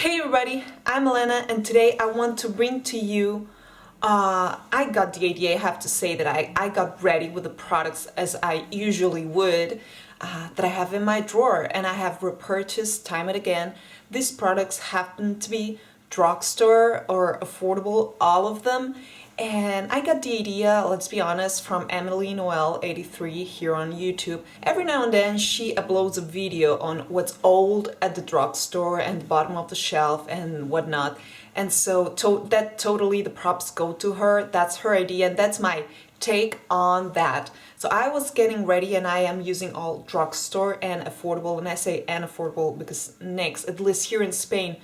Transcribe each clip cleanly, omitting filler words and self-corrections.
Hey everybody, I'm Elena and today I want to bring to you, I got the idea, I have to say that I got ready with the products as I usually would, that I have in my drawer, and I have repurchased time and again. These products happen to be drugstore or affordable, all of them. And I got the idea, let's be honest, from Emily Noel 83 here on YouTube. Every now and then she uploads a video on what's old at the drugstore and the bottom of the shelf and whatnot. And so that totally the props go to her. That's her idea and that's my take on that. So I was getting ready and I am using all drugstore and affordable. And I say and affordable because next, at least here in Spain,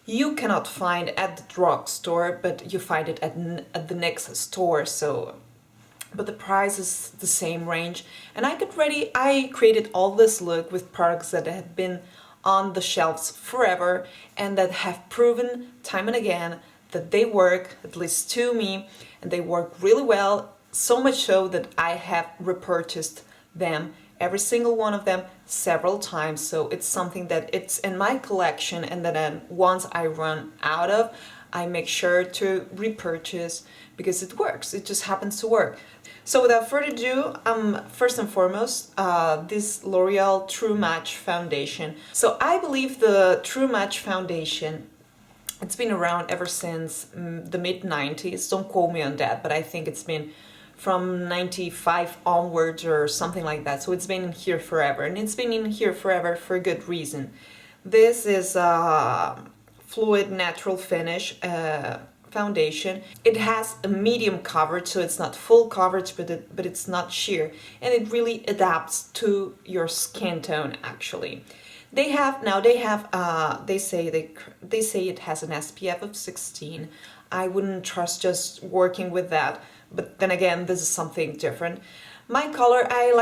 you cannot find at the drugstore, but you find it at the next store. So, but the price is the same range. And I got ready. I created all this look with products that have been on the shelves forever and that have proven time and again that they work, at least to me, and they work really well. So much so that I have repurchased them, every single one of them, several times. So it's something that it's in my collection, and then once I run out of, I make sure to repurchase because it works. It just happens to work. So without further ado, first and foremost, this L'Oreal True Match foundation. So I believe the True Match foundation, it's been around ever since the mid-90s. Don't quote me on that, but I think it's been from 95 onwards or something like that. So it's been in here forever, and it's been in here forever for a good reason. This is a fluid natural finish foundation. It has a medium coverage, so it's not full coverage, but it's not sheer, and it really adapts to your skin tone actually. They say it has an SPF of 16. I wouldn't trust just working with that, but then again, this is something different. My color I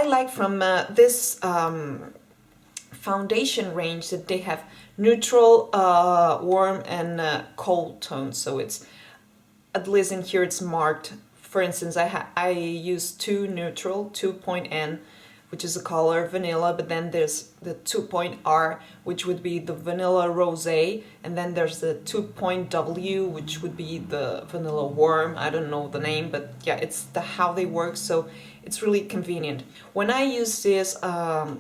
like from this foundation range that they have neutral, warm, and cold tones. So it's, at least in here, it's marked. For instance, I use 2 neutral, 2.N, which is the color vanilla, but then there's the 2.R, which would be the vanilla rosé, and then there's the 2.W, which would be the vanilla warm. I don't know the name, but yeah, it's how they work, so it's really convenient. When I use this, I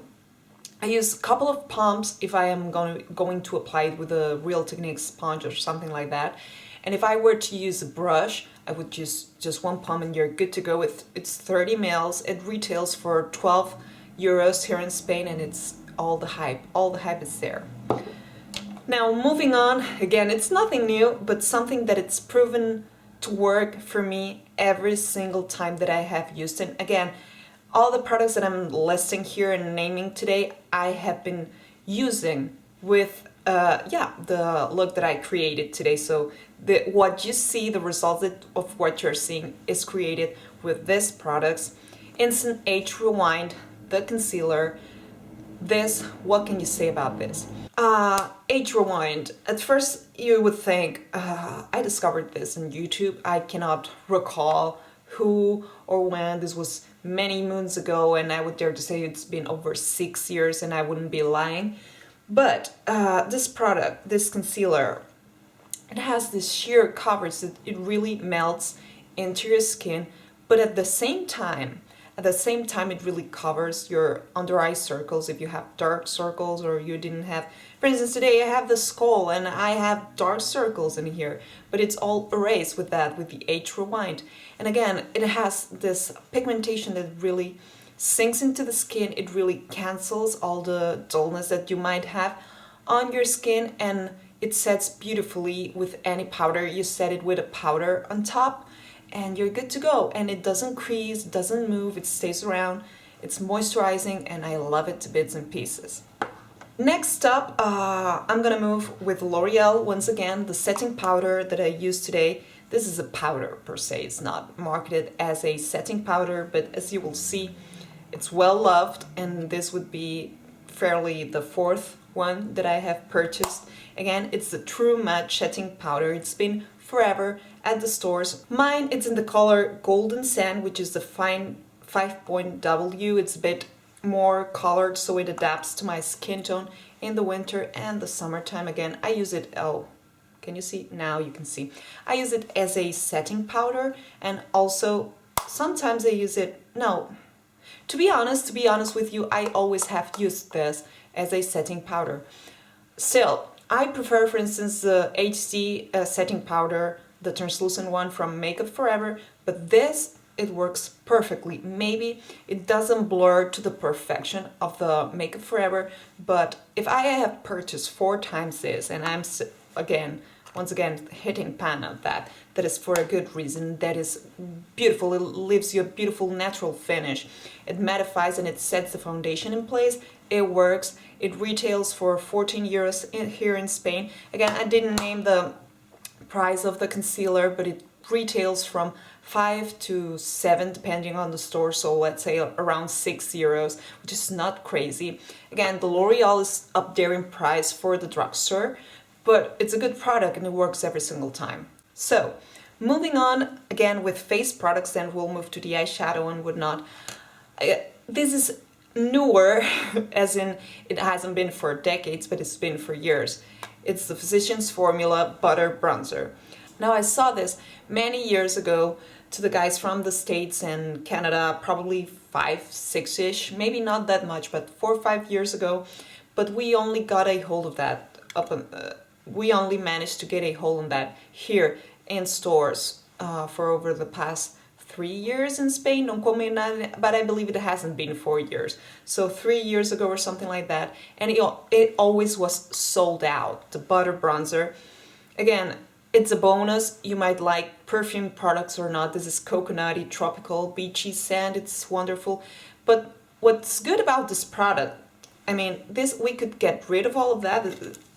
use a couple of pumps if I am going to apply it with a Real Techniques sponge or something like that. And if I were to use a brush, I would just one pump and you're good to go. It's 30 mils. It retails for 12 euros here in Spain, and it's all the hype. All the hype is there. Now moving on, again, it's nothing new, but something that it's proven to work for me every single time that I have used it. Again, all the products that I'm listing here and naming today, I have been using with the look that I created today. So what you see, the results of what you're seeing is created with these products. Instant Age Rewind, the concealer. This, what can you say about this? Age Rewind. At first you would think, I discovered this on YouTube. I cannot recall who or when. This was many moons ago, and I would dare to say it's been over 6 years, and I wouldn't be lying. But this product, this concealer, it has this sheer coverage that it really melts into your skin, but at the same time it really covers your under eye circles if you have dark circles or you didn't have. For instance, today I have the skull and I have dark circles in here, but it's all erased with the Age Rewind. And again, it has this pigmentation that really sinks into the skin. It really cancels all the dullness that you might have on your skin, and it sets beautifully with any powder. You set it with a powder on top and you're good to go, and it doesn't crease, doesn't move, it stays around. It's moisturizing and I love it to bits and pieces. Next up, I'm gonna move with L'Oreal once again, the setting powder that I used today. This is a powder per se, it's not marketed as a setting powder, but as you will see, it's well loved, and this would be fairly the 4th one that I have purchased. Again, it's the True Match setting powder. It's been forever at the stores. Mine, it's in the color Golden Sand, which is the fine 5.W. It's a bit more colored, so it adapts to my skin tone. in the winter and the summertime. Again, I use it, oh, can you see? Now you can see. I use it as a setting powder, and also sometimes I use it, no, to be honest with you, I always have used this as a setting powder. Still, I prefer, for instance, the HD setting powder, the translucent one from Makeup Forever, but this, it works perfectly. Maybe it doesn't blur to the perfection of the Makeup Forever, but if I have purchased 4 times this, and I'm, once again, hitting pan on that, that is for a good reason. That is beautiful. It leaves you a beautiful natural finish. It mattifies and it sets the foundation in place. It works. It retails for 14 euros here in Spain. Again, I didn't name the price of the concealer, but it retails from 5 to 7 depending on the store, so let's say around 6 euros, which is not crazy. Again, the L'Oreal is up there in price for the drugstore, but it's a good product and it works every single time. So, moving on again with face products, then we'll move to the eyeshadow and whatnot. This is newer, as in it hasn't been for decades, but it's been for years. It's the Physicians Formula Butter Bronzer. Now, I saw this many years ago to the guys from the States and Canada, probably 5, 6-ish, maybe not that much, but 4 or 5 years ago. But we only got a hold of that we only managed to get a hold on that here in stores for over the past 3 years in Spain, but I believe it hasn't been 4 years. So 3 years ago or something like that, and it always was sold out, the butter bronzer. Again, it's a bonus. You might like perfume products or not. This is coconutty, tropical, beachy sand. It's wonderful. But what's good about this product, I mean, this, we could get rid of all of that.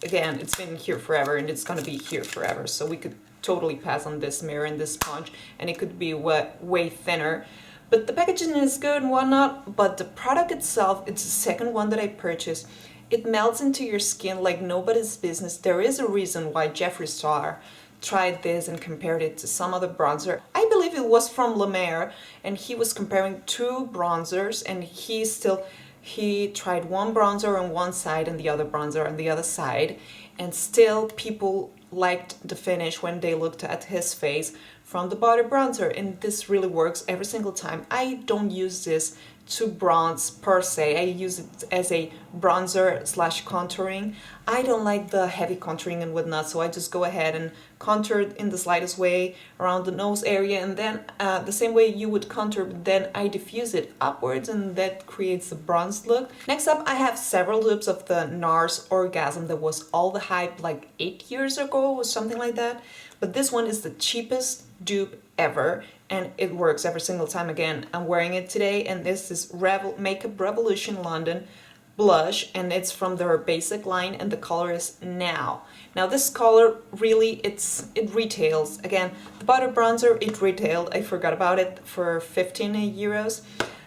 Again, it's been here forever and it's gonna be here forever. So we could totally pass on this mirror and this sponge, and it could be way thinner. But the packaging is good and whatnot, but the product itself, it's the second one that I purchased. It melts into your skin like nobody's business. There is a reason why Jeffree Star tried this and compared it to some other bronzer. I believe it was from La Mer, and he was comparing 2 bronzers, and he tried one bronzer on one side and the other bronzer on the other side, and still people liked the finish when they looked at his face from the butter bronzer, and this really works every single time. I don't use this to bronze per se. I use it as a bronzer / contouring. I don't like the heavy contouring and whatnot, so I just go ahead and contour in the slightest way around the nose area, and then the same way you would contour, but then I diffuse it upwards, and that creates a bronzed look. Next up, I have several dupes of the Nars Orgasm. That was all the hype like 8 years ago or something like that. But this one is the cheapest dupe ever, and it works every single time. Again, I'm wearing it today, and this is Makeup Revolution London blush, and it's from their basic line, and the color is Now. Now this color really, it retails. Again, the butter bronzer, it retailed, I forgot about it, for 15 euros.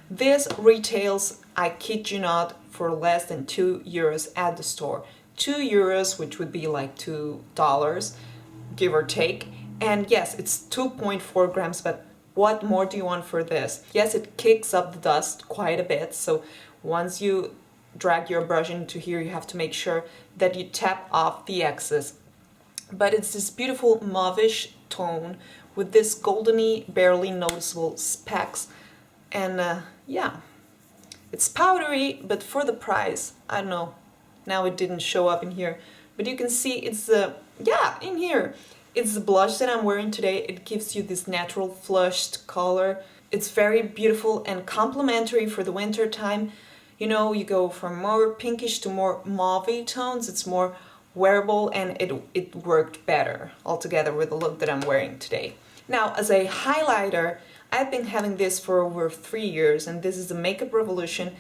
This retails, I kid you not, for less than 2 euros at the store. 2 euros, which would be like $2, give or take. And yes, it's 2.4 grams, but what more do you want for this? Yes, it kicks up the dust quite a bit, so once you drag your brush into here, you have to make sure that you tap off the excess. But it's this beautiful mauvish tone with this goldeny, barely noticeable specks, and yeah, it's powdery, but for the price, I don't know, now it didn't show up in here, but you can see it's yeah, in here. It's the blush that I'm wearing today. It gives you this natural flushed color. It's very beautiful and complementary for the winter time. You know, you go from more pinkish to more mauve tones. It's more wearable, and it worked better altogether with the look that I'm wearing today. Now, as a highlighter, I've been having this for over 3 years, and this is the Makeup Revolution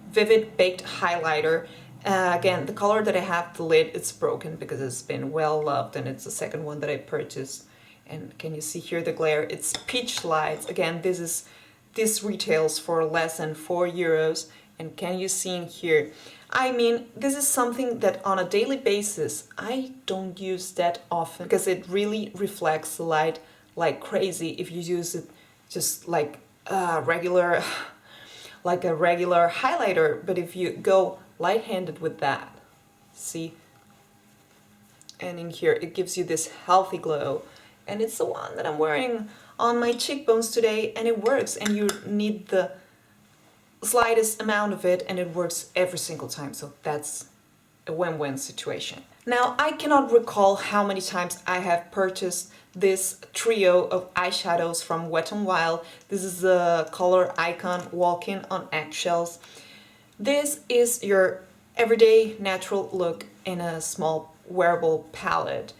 Vivid Baked Highlighter. Again, the color that I have, the lid, it's broken because it's been well loved, and it's the second one that I purchased. And can you see here the glare? It's Peach Lights. Again, this retails for less than 4 euros. And can you see in here? I mean, this is something that on a daily basis, I don't use that often because it really reflects the light like crazy if you use it just like a regular highlighter. But if you go light-handed with that, see, and in here it gives you this healthy glow, and it's the one that I'm wearing on my cheekbones today, and it works, and you need the slightest amount of it and it works every single time, so that's a win-win situation. Now, I cannot recall how many times I have purchased this trio of eyeshadows from Wet n Wild. This is the color Icon Walking on Eggshells. This is your everyday natural look in a small wearable palette.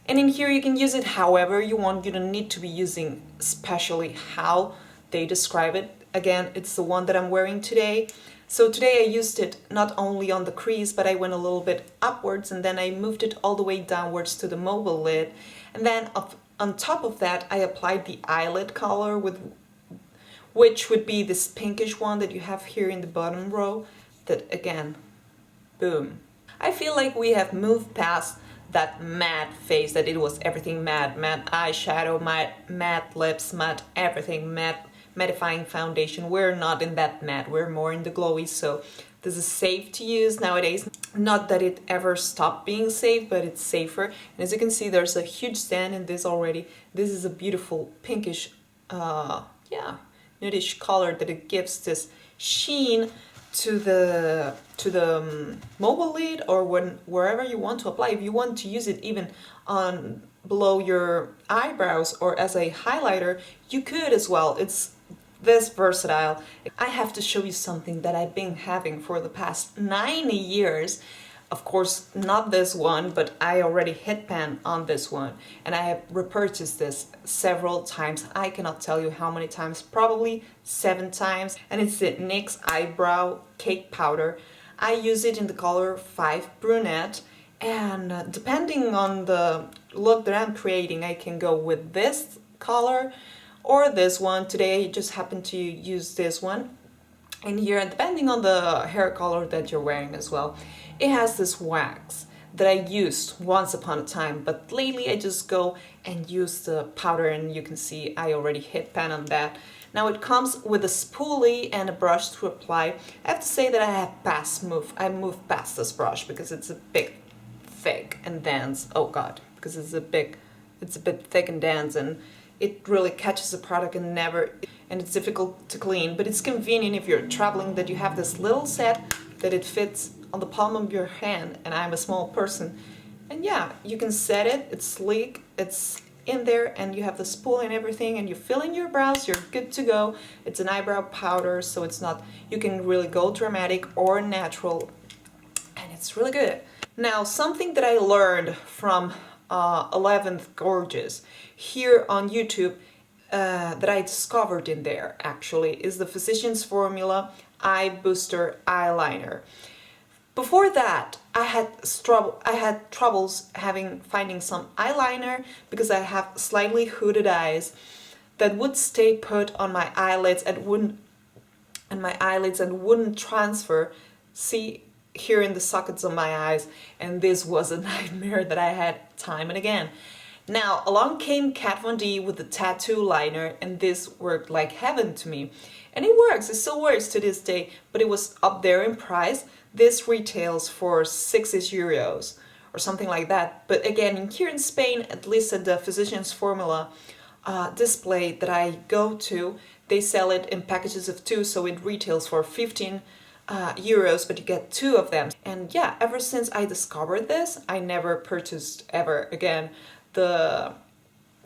And in here you can use it however you want. You don't need to be using especially how they describe it. Again, it's the one that I'm wearing today. So today I used it not only on the crease, but I went a little bit upwards and then I moved it all the way downwards to the mobile lid. And then on top of that, I applied the eyelid color, which would be this pinkish one that you have here in the bottom row. That again, boom. I feel like we have moved past that matte face, that it was everything matte, matte eyeshadow, matte lips, matte everything, matte mattifying foundation. We're not in that matte, we're more in the glowy, so this is safe to use nowadays. Not that it ever stopped being safe, but it's safer. And as you can see, there's a huge stand in this already. This is a beautiful pinkish, nudish color that it gives this sheen to the mobile lid, or wherever you want to apply. If you want to use it even on below your eyebrows or as a highlighter, you could as well. It's this versatile. I have to show you something that I've been having for the past 9 years. Of course, not this one, but I already hit pan on this one, and I have repurchased this several times. I cannot tell you how many times, probably 7 times, and it's the NYX Eyebrow Cake Powder. I use it in the color 5 Brunette, and depending on the look that I'm creating, I can go with this color or this one. Today I just happened to use this one. And here, depending on the hair color that you're wearing as well, it has this wax that I used once upon a time, but lately I just go and use the powder, and you can see I already hit pan on that. Now it comes with a spoolie and a brush to apply. I have to say that I moved past this brush because it's a bit thick and dense. Oh god, because it's a bit thick and dense, and it really catches the product and it's difficult to clean, but it's convenient if you're traveling that you have this little set that it fits on the palm of your hand, and I'm a small person. And yeah, you can set it, it's sleek, it's in there, and you have the spool and everything, and you fill in your brows, you're good to go. It's an eyebrow powder, so it's not, you can really go dramatic or natural, and it's really good. Now, something that I learned from 11th Gorgeous here on YouTube, that I discovered in there actually, is the Physicians Formula Eye Booster Eyeliner. Before that, I had troubles finding some eyeliner because I have slightly hooded eyes that would stay put on my eyelids and wouldn't transfer. See here in the sockets of my eyes, and this was a nightmare that I had time and again. Now, along came Kat Von D with the tattoo liner, and this worked like heaven to me. And it works, it still works to this day, but it was up there in price. This retails for 6 euros or something like that. But again, here in Spain, at least at the Physicians Formula display that I go to, they sell it in packages of 2, so it retails for 15 euros, but you get 2 of them. And yeah, ever since I discovered this, I never purchased ever again the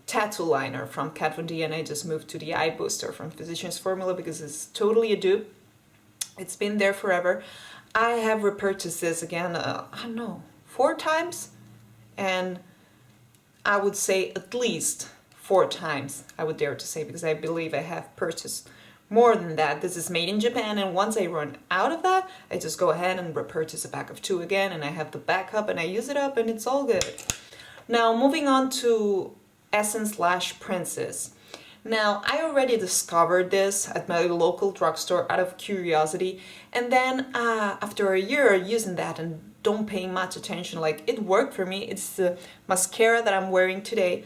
tattoo liner from Kat Von D, and I just moved to the eye booster from Physicians Formula because it's totally a dupe. It's been there forever. I have repurchased this again, I don't know, 4 times, and I would say at least 4 times, I would dare to say, because I believe I have purchased more than that. This is made in Japan, and once I run out of that, I just go ahead and repurchase a pack of 2 again, and I have the backup, and I use it up, and it's all good. Now, moving on to Essence Lash Princess. Now, I already discovered this at my local drugstore out of curiosity, and then after a year using that and don't paying much attention, like, it worked for me. It's the mascara that I'm wearing today.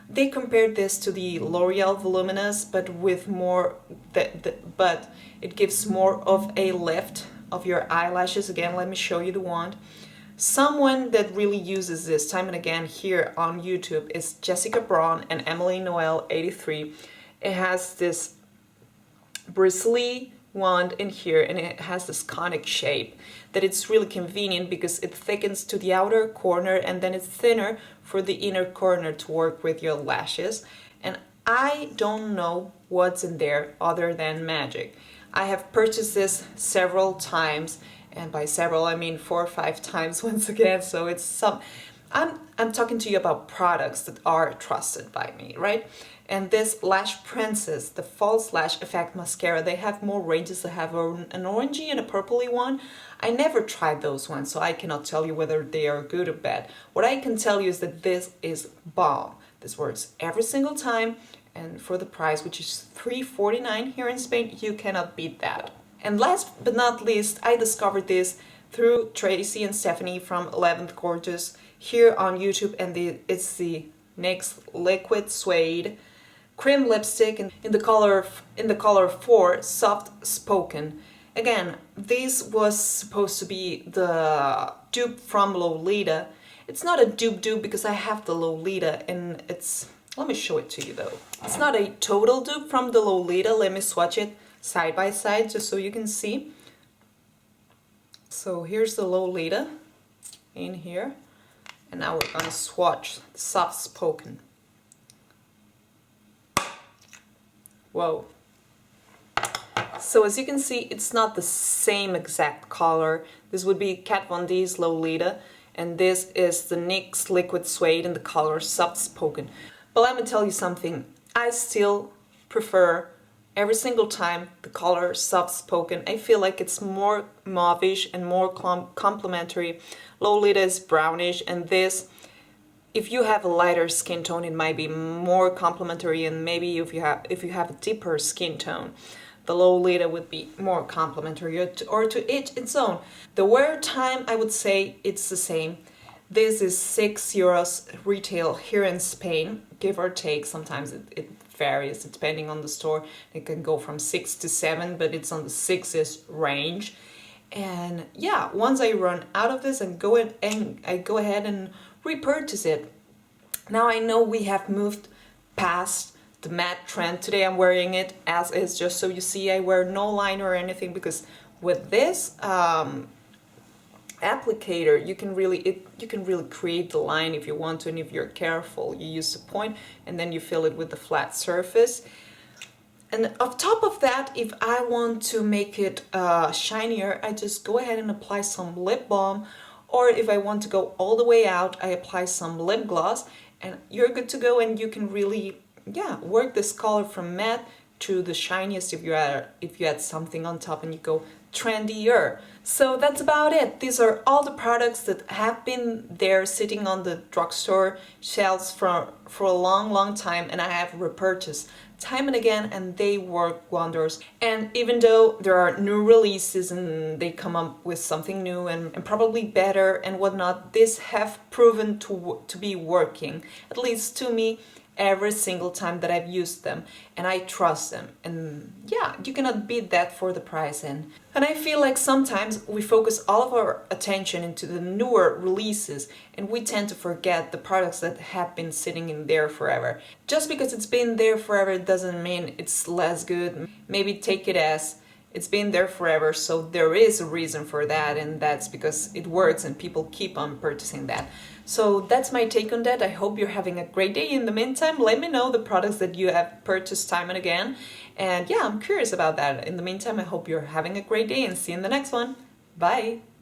They compared this to the L'Oreal Voluminous, but with more, but it gives more of a lift of your eyelashes. Again, let me show you the wand. Someone that really uses this time and again here on YouTube is Jessica Braun and Emily Noel 83. It has this bristly wand in here, and it has this conic shape that it's really convenient because it thickens to the outer corner and then it's thinner for the inner corner to work with your lashes. And I don't know what's in there other than magic. I have purchased this several times, and by several I mean 4 or 5 times once again, so it's some I'm talking to you about products that are trusted by me, right? And this Lash Princess, the False Lash Effect Mascara, they have more ranges. They have an orangey and a purpley one. I never tried those ones, so I cannot tell you whether they are good or bad. What I can tell you is that this is bomb. This works every single time, and for the price, which is $3.49 here in Spain, you cannot beat that. And last but not least, I discovered this through Tracy and Stephanie from 11th Gorgeous here on YouTube, and it's the NYX Liquid Suede Cream Lipstick in the color 4 Soft Spoken. Again, this was supposed to be the dupe from Lolita. It's not a dupe because I have the Lolita, and let me show it to you though. It's not a total dupe from the Lolita. Let me swatch it side by side just so you can see. So here's the Lolita in here, and now we're gonna swatch the Soft Spoken. Whoa. So as you can see, it's not the same exact color. This would be Kat Von D's Lolita, and this is the NYX Liquid Suede in the color Soft Spoken. But let me tell you something, I still prefer every single time the color Soft Spoken. I feel like it's more mauvish and more complementary. Lolita is brownish, and this, if you have a lighter skin tone, it might be more complementary, and maybe if you have a deeper skin tone, the Lolita would be more complementary, or to each its own. The wear time, I would say it's the same. This is €6 retail here in Spain, give or take. Sometimes it varies depending on the store. It can go from 6 to 7, but it's on the 6s range. And yeah, once I run out of this, I go ahead and repurchase it. Now I know we have moved past the matte trend. Today I'm wearing it as is, just so you see. I wear no liner or anything because with this applicator you can really create the line if you want to, and if you're careful you use the point and then you fill it with the flat surface. And on top of that, if I want to make it shinier, I just go ahead and apply some lip balm, or if I want to go all the way out, I apply some lip gloss, and you're good to go. And you can really, yeah, work this color from matte to the shiniest if you add something on top and you go trendier. So that's about it. These are all the products that have been there sitting on the drugstore shelves for a long time, and I have repurchased time and again, and they work wonders. And even though there are new releases and they come up with something new and probably better and whatnot, these have proven to be working, at least to me, every single time that I've used them, and I trust them. And yeah, you cannot beat that for the price. And I feel like sometimes we focus all of our attention into the newer releases, and we tend to forget the products that have been sitting in there forever. Just because it's been there forever doesn't mean it's less good. Maybe take it as it's been there forever, so there is a reason for that, and that's because it works and people keep on purchasing that. So that's my take on that. I hope you're having a great day. In the meantime, let me know the products that you have purchased time and again. And yeah, I'm curious about that. In the meantime, I hope you're having a great day, and see you in the next one. Bye!